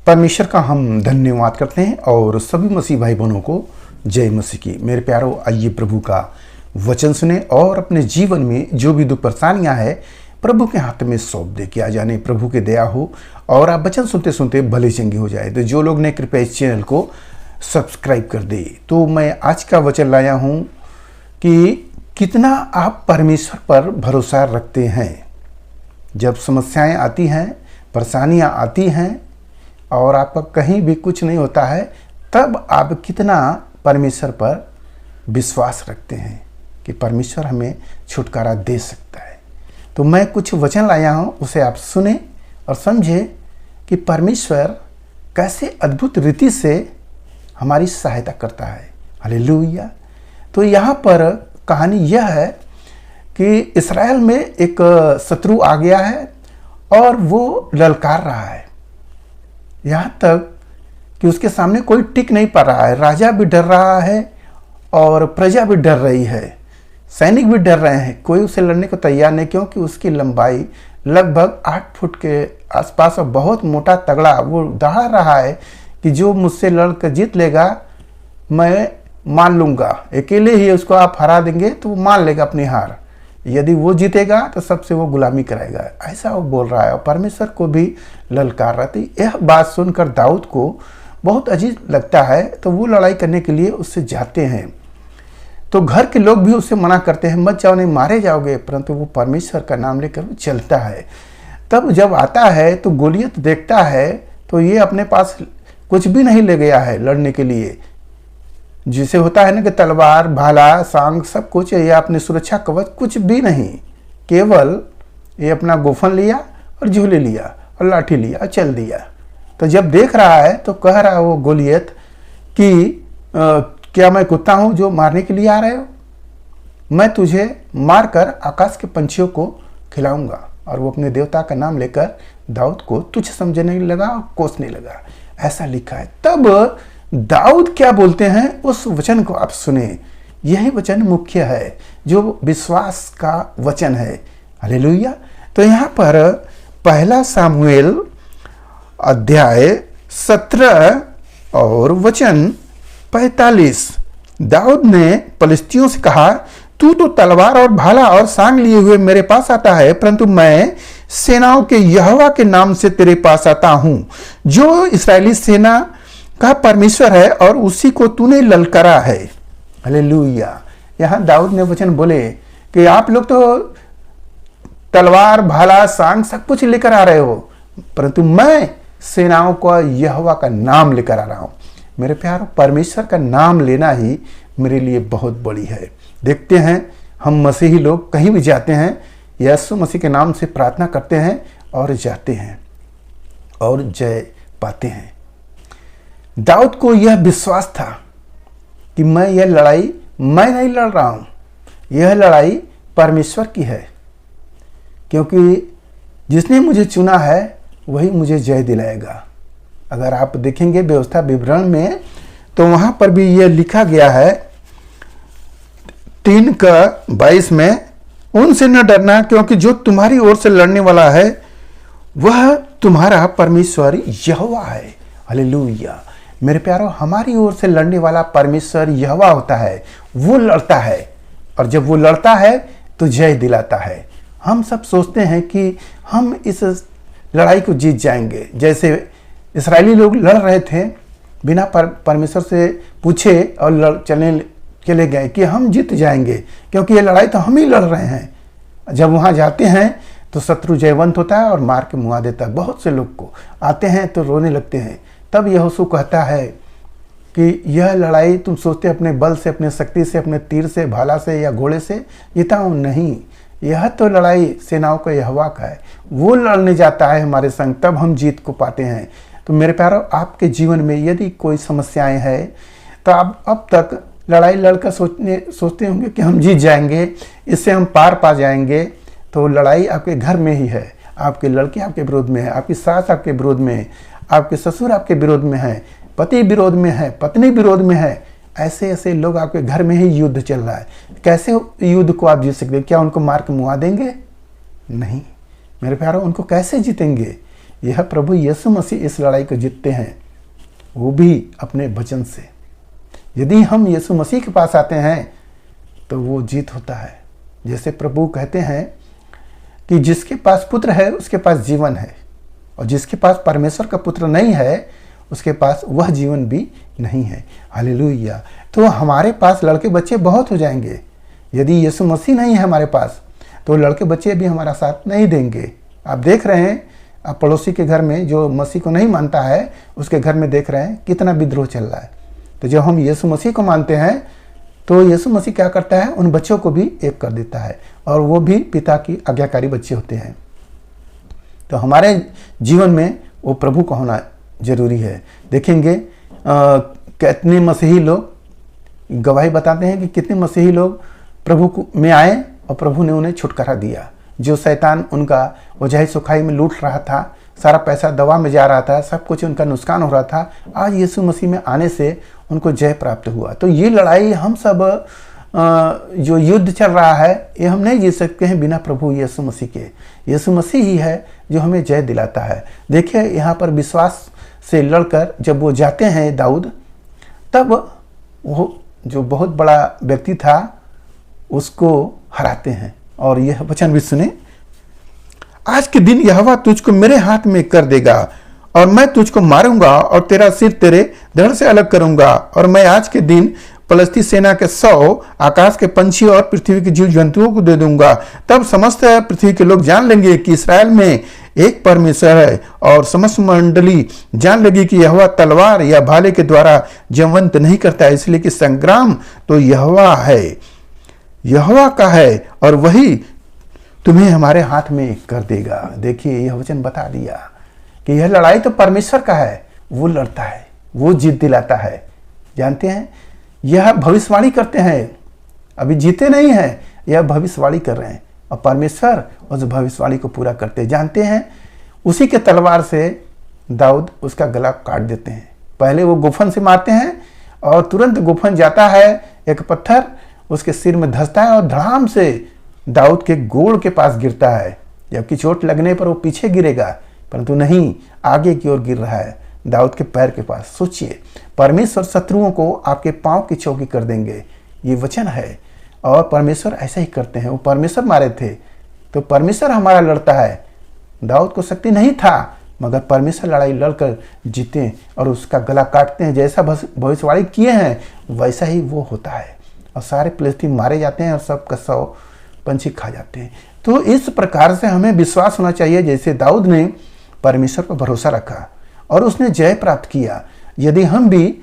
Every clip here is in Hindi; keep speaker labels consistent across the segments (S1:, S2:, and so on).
S1: परमेश्वर का हम धन्यवाद करते हैं और सभी मसीह भाई बहनों को जय मसीह की। मेरे प्यारों, आइए प्रभु का वचन सुने और अपने जीवन में जो भी दुख परेशानियां हैं प्रभु के हाथ में सौंप दे। किया जाने प्रभु की दया हो और आप वचन सुनते सुनते भले चंगे हो जाए। तो जो लोग ने कृपया इस चैनल को सब्सक्राइब कर दे। तो मैं आज का वचन लाया हूँ कि कितना आप परमेश्वर पर भरोसा रखते हैं। जब समस्याएं आती हैं, परेशानियां आती हैं और आपका कहीं भी कुछ नहीं होता है, तब आप कितना परमेश्वर पर विश्वास रखते हैं कि परमेश्वर हमें छुटकारा दे सकता है। तो मैं कुछ वचन लाया हूँ, उसे आप सुने और समझे कि परमेश्वर कैसे अद्भुत रीति से हमारी सहायता करता है। हालेलुया। तो यहाँ पर कहानी यह है कि इस्राएल में एक शत्रु आ गया है और वो ललकार रहा है, यहाँ तक कि उसके सामने कोई टिक नहीं पा रहा है। राजा भी डर रहा है और प्रजा भी डर रही है, सैनिक भी डर रहे हैं। कोई उसे लड़ने को तैयार नहीं, क्योंकि उसकी लंबाई लगभग 8 फुट के आसपास और बहुत मोटा तगड़ा। वो दहाड़ रहा है कि जो मुझसे लड़कर जीत लेगा मैं मान लूँगा, अकेले ही उसको आप हरा देंगे तो वो मान लेगा अपनी हार। यदि वो जीतेगा तो सबसे वो गुलामी कराएगा, ऐसा वो बोल रहा है और परमेश्वर को भी ललकार रहा थी। यह बात सुनकर दाऊद को बहुत अजीब लगता है, तो वो लड़ाई करने के लिए उससे जाते हैं। तो घर के लोग भी उससे मना करते हैं, मत जाओ, नहीं मारे जाओगे, परंतु वो परमेश्वर का नाम लेकर वो चलता है। तब जब आता है तो गोलियत देखता है तो ये अपने पास कुछ भी नहीं ले गया है लड़ने के लिए। जिसे होता है ना कि तलवार, भाला, सांग सब कुछ, या अपने सुरक्षा कवच कुछ भी नहीं, केवल ये अपना गोफन लिया और झूले लिया और लाठी लिया और चल दिया। तो जब देख रहा है तो कह रहा है वो गोलियत कि क्या मैं कुत्ता हूँ जो मारने के लिए आ रहे हो? मैं तुझे मारकर आकाश के पंछियों को खिलाऊंगा। और वो अपने देवता का नाम लेकर दाऊद को तुच्छ समझने लगा और कोसने लगा, ऐसा लिखा है। तब दाऊद क्या बोलते हैं उस वचन को आप सुने। यही वचन मुख्य है, जो विश्वास का वचन है। हालेलुया। तो यहाँ पर पहला सामुएल अध्याय 17 और वचन 45। दाऊद ने पलिश्तियों से कहा, तू तो तलवार और भाला और सांग लिए हुए मेरे पास आता है, परंतु मैं सेनाओं के यहोवा के नाम से तेरे पास आता हूं, जो इस्राएली सेना का परमेश्वर है और उसी को तूने ललकारा है। हालेलुया। यहाँ दाऊद ने वचन बोले कि आप लोग तो तलवार, भाला, सांग सब कुछ लेकर आ रहे हो, परंतु मैं सेनाओं का यहोवा का नाम लेकर आ रहा हूं। मेरे प्यारों, परमेश्वर का नाम लेना ही मेरे लिए बहुत बड़ी है। देखते हैं हम मसीही लोग कहीं भी जाते हैं, यीशु मसीह के नाम से प्रार्थना करते हैं और जाते हैं और जय पाते हैं। दाऊद को यह विश्वास था कि मैं यह लड़ाई मैं नहीं लड़ रहा हूं, यह लड़ाई परमेश्वर की है, क्योंकि जिसने मुझे चुना है वही मुझे जय दिलाएगा। अगर आप देखेंगे व्यवस्था विवरण में तो वहां पर भी यह लिखा गया है 3:22 में, उनसे न डरना, क्योंकि जो तुम्हारी ओर से लड़ने वाला है वह तुम्हारा परमेश्वर यहोवा है। हालेलुया। मेरे प्यारों, हमारी ओर से लड़ने वाला परमेश्वर यहोवा होता है। वो लड़ता है और जब वो लड़ता है तो जय दिलाता है। हम सब सोचते हैं कि हम इस लड़ाई को जीत जाएंगे। जैसे इस्राएली लोग लड़ रहे थे, बिना परमेश्वर से पूछे और चले गए कि हम जीत जाएंगे, क्योंकि ये लड़ाई तो हम ही लड़ रहे हैं। जब वहाँ जाते हैं तो शत्रु जयवंत होता है और मार के मुआ देता है। बहुत से लोग को आते हैं तो रोने लगते हैं। तब यहोशू कहता है कि यह लड़ाई तुम सोचते अपने बल से, अपने शक्ति से, अपने तीर से, भाला से या घोड़े से जीता हूँ, नहीं, यह तो लड़ाई सेनाओं का यहोवा का है। वो लड़ने जाता है हमारे संग, तब हम जीत को पाते हैं। तो मेरे प्यारों, आपके जीवन में यदि कोई समस्याएं हैं तो आप अब तक लड़ाई लड़कर सोचते होंगे कि हम जीत जाएंगे, इससे हम पार पा जाएंगे। तो लड़ाई आपके घर में ही है। आपके लड़के आपके विरोध में है, आपकी सास आपके विरोध में है, आपके ससुर आपके विरोध में है, पति विरोध में है, पत्नी विरोध में है। ऐसे ऐसे लोग आपके घर में ही युद्ध चल रहा है। कैसे युद्ध को आप जीत सकते हैं? क्या उनको मार के मुआ देंगे? नहीं मेरे प्यारों, उनको कैसे जीतेंगे? यह प्रभु यीशु मसीह इस लड़ाई को जीतते हैं, वो भी अपने वचन से। यदि हम यीशु मसीह के पास आते हैं तो वो जीत होता है। जैसे प्रभु कहते हैं कि जिसके पास पुत्र है उसके पास जीवन है, और जिसके पास परमेश्वर का पुत्र नहीं है उसके पास वह जीवन भी नहीं है। हालेलुया। तो हमारे पास लड़के बच्चे बहुत हो जाएंगे। यदि यीशु मसीह नहीं है हमारे पास तो लड़के बच्चे भी हमारा साथ नहीं देंगे। आप देख रहे हैं, आप पड़ोसी के घर में जो मसीह को नहीं मानता है उसके घर में देख रहे हैं कितना विद्रोह चल रहा है। तो जब हम यीशु मसीह को मानते हैं तो यीशु मसीह क्या करता है, उन बच्चों को भी एक कर देता है, और वो भी पिता की आज्ञाकारी बच्चे होते हैं। तो हमारे जीवन में वो प्रभु का होना जरूरी है। देखेंगे कितने मसीही लोग गवाही बताते हैं कि कितने मसीही लोग प्रभु में आए और प्रभु ने उन्हें छुटकारा दिया। जो शैतान उनका वजह सुखाई में लूट रहा था, सारा पैसा दवा में जा रहा था, सब कुछ उनका नुकसान हो रहा था, आज यीशु मसीह में आने से उनको जय प्राप्त हुआ। तो ये लड़ाई हम सब जो युद्ध चल रहा है ये हम नहीं जीत सकते हैं बिना प्रभु यीशु मसीह के। यीशु मसीह ही है जो हमें जय दिलाता है। देखिए यहाँ पर विश्वास से लड़कर जब वो जाते हैं दाऊद, तब वो जो बहुत बड़ा व्यक्ति था उसको हराते हैं। और यह वचन भी सुने, आज के दिन यहोवा तुझको मेरे हाथ में कर देगा और मैं तुझको मारूंगा और तेरा सिर तेरे धड़ से अलग करूंगा। और मैं आज के दिन फलिस्ती सेना के 100 आकाश के पंछी और पृथ्वी के जीव जंतुओं को दे दूंगा। तब समस्त पृथ्वी के लोग जान लेंगे कि इस्राएल में एक परमेश्वर है, और समस्त मंडली जान लेगी कि यहोवा तलवार या भाले के द्वारा जयवंत नहीं करता है, इसलिए कि संग्राम तो यहोवा है, यहोवा का है, और वही तुम्हें हमारे हाथ में कर देगा। देखिए यह वचन बता दिया कि यह लड़ाई तो परमेश्वर का है, वो लड़ता है, वो जीत दिलाता है। जानते हैं, यह भविष्यवाणी करते हैं, अभी जीते नहीं हैं, यह भविष्यवाणी कर रहे हैं, और परमेश्वर उस भविष्यवाणी को पूरा करते हैं। जानते हैं, उसी के तलवार से दाऊद उसका गला काट देते हैं। पहले वो गुफन से मारते हैं और तुरंत गुफन जाता है, एक पत्थर उसके सिर में धंसता है और धड़ाम से दाऊद के गोड़ के पास गिरता है। जबकि चोट लगने पर वो पीछे गिरेगा, परंतु नहीं, आगे की ओर गिर रहा है, दाऊद के पैर के पास। सोचिए, परमेश्वर शत्रुओं को आपके पांव की चौकी कर देंगे, ये वचन है। और परमेश्वर ऐसा ही करते हैं। वो परमेश्वर मारे थे तो परमेश्वर हमारा लड़ता है। दाऊद को शक्ति नहीं था, मगर परमेश्वर लड़ाई लड़कर जीते और उसका गला काटते हैं। जैसा भविष्यवाणी किए हैं वैसा ही वो होता है, और सारे फिलिस्तीन मारे जाते हैं और सब का 100 पंछी खा जाते हैं। तो इस प्रकार से हमें विश्वास होना चाहिए, जैसे दाऊद ने परमेश्वर पर भरोसा रखा और उसने जय प्राप्त किया। यदि हम भी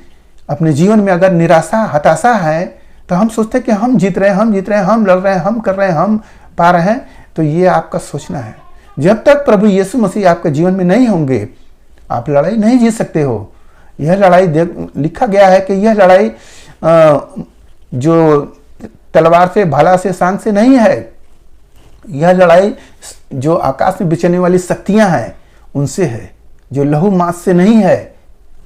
S1: अपने जीवन में अगर निराशा हताशा है तो हम सोचते हैं कि हम जीत रहे हैं, हम जीत रहे हैं, हम लड़ रहे हैं, हम कर रहे हैं, हम पा रहे हैं, तो ये आपका सोचना है। जब तक प्रभु यीशु मसीह आपके जीवन में नहीं होंगे आप लड़ाई नहीं जीत सकते हो। यह लड़ाई लिखा गया है कि यह लड़ाई जो तलवार से, भाला से, सांग से नहीं है, यह लड़ाई जो आकाश में बिचरने वाली शक्तियां हैं उनसे है, जो लहू मांस से नहीं है।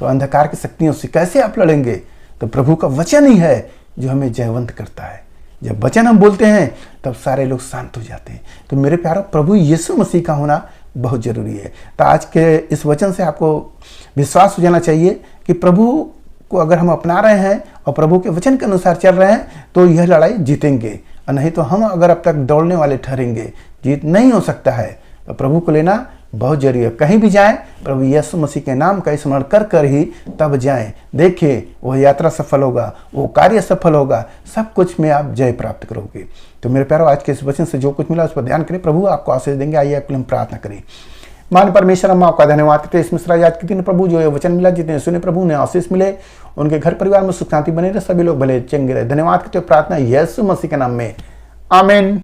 S1: तो अंधकार की शक्तियों से कैसे आप लड़ेंगे? तो प्रभु का वचन ही है जो हमें जयवंत करता है। जब वचन हम बोलते हैं तब सारे लोग शांत हो जाते हैं। तो मेरे प्यारों, प्रभु यीशु मसीह का होना बहुत जरूरी है। तो आज के इस वचन से आपको विश्वास हो जाना चाहिए कि प्रभु को अगर हम अपना रहे हैं और प्रभु के वचन के अनुसार चल रहे हैं तो यह लड़ाई जीतेंगे, और नहीं तो हम अगर अब तक दौड़ने वाले ठहरेंगे, जीत नहीं हो सकता है। तो प्रभु को लेना बहुत जरूरी है। कहीं भी जाएं, प्रभु यीशु मसीह के नाम का स्मरण कर कर ही तब जाएं। देखिए, वह यात्रा सफल होगा, वो कार्य सफल होगा, सब कुछ में आप जय प्राप्त करोगे। तो मेरे प्यारों, आज के इस वचन से जो कुछ मिला उस पर ध्यान करें। प्रभु आपको आशीष देंगे। आइए आपके लिए हम प्रार्थना करें। मान परमेश्वर, हम आपका धन्यवाद करते हैं इस मिश्रा याद के दिन प्रभु जो ये वचन मिला, जितने सुने प्रभु ने आशीष मिले, उनके घर परिवार में सुख शांति बने रहे, सभी लोग भले चंगे रहे। धन्यवाद करते हुए प्रार्थना यीशु मसीह के नाम में, आमीन।